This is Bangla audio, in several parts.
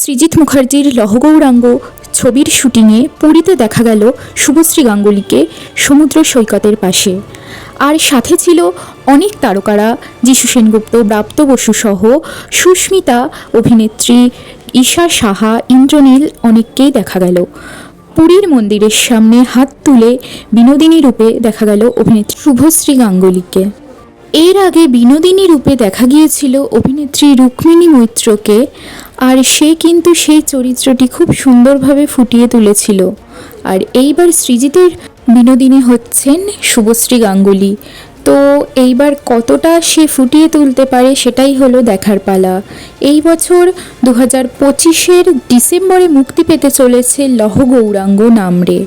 সৃজিত মুখার্জির লহগৌরাঙ্গ ছবির শুটিংয়ে পুরীতে দেখা গেল শুভশ্রী গাঙ্গুলিকে সমুদ্র সৈকতের পাশে। আর সাথে ছিল অনেক তারকারা, যিশু সেনগুপ্ত, ব্রাত্য বসু সহ সুস্মিতা, অভিনেত্রী ঈশা সাহা, ইন্দ্রনীল অনেককেই দেখা গেল। পুরীর মন্দিরের সামনে হাত তুলে বিনোদিনী রূপে দেখা গেল অভিনেত্রী শুভশ্রী গাঙ্গুলিকে। এর আগে বিনোদিনী রূপে দেখা গিয়েছিল অভিনেত্রী রুক্মিণী মৈত্রকে, আর সে কিন্তু সেই চরিত্রটি খুব সুন্দরভাবে ফুটিয়ে তুলেছিল। আর এইবার সৃজিতের বিনোদিনী হচ্ছেন শুভশ্রী গাঙ্গুলি। তো এইবার কতটা সে ফুটিয়ে তুলতে পারে সেটাই হলো দেখার পালা। এই বছর 2025-এর ডিসেম্বরে মুক্তি পেতে চলেছে লহগৌরাঙ্গ নামরে।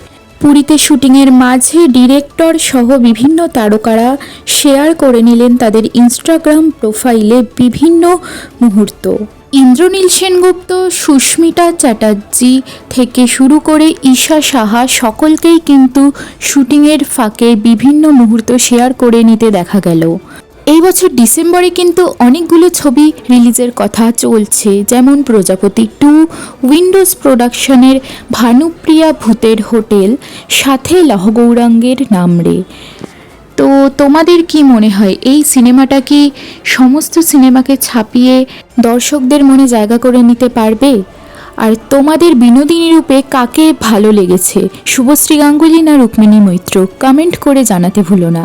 পুরীতে শুটিংয়ের মাঝে ডিরেক্টর সহ বিভিন্ন তারকারা শেয়ার করে নিলেন তাদের ইনস্টাগ্রাম প্রোফাইলে বিভিন্ন মুহূর্ত। ইন্দ্রনীল সেনগুপ্ত, সুস্মিতা চ্যাটার্জি থেকে শুরু করে ঈশা সাহা সকলকেই কিন্তু শুটিংয়ের ফাঁকে বিভিন্ন মুহূর্ত শেয়ার করে নিতে দেখা গেল। এই বছর ডিসেম্বরে কিন্তু অনেকগুলো ছবি রিলিজের কথা চলছে, যেমন প্রজাপতি 2, উইন্ডোজ প্রোডাকশনের ভানুপ্রিয়া ভূতের হোটেল, সাথে লহগৌরাঙ্গের নামরে। তো তোমাদের কি মনে হয়, এই সিনেমাটা কি সমস্ত সিনেমাকে ছাপিয়ে দর্শকদের মনে জায়গা করে নিতে পারবে? আর তোমাদের বিনোদিনী রূপে কাকে ভালো লেগেছে, শুভশ্রী গাঙ্গুলি না রুক্মিণী মৈত্র? কমেন্ট করে জানাতে ভুলো না।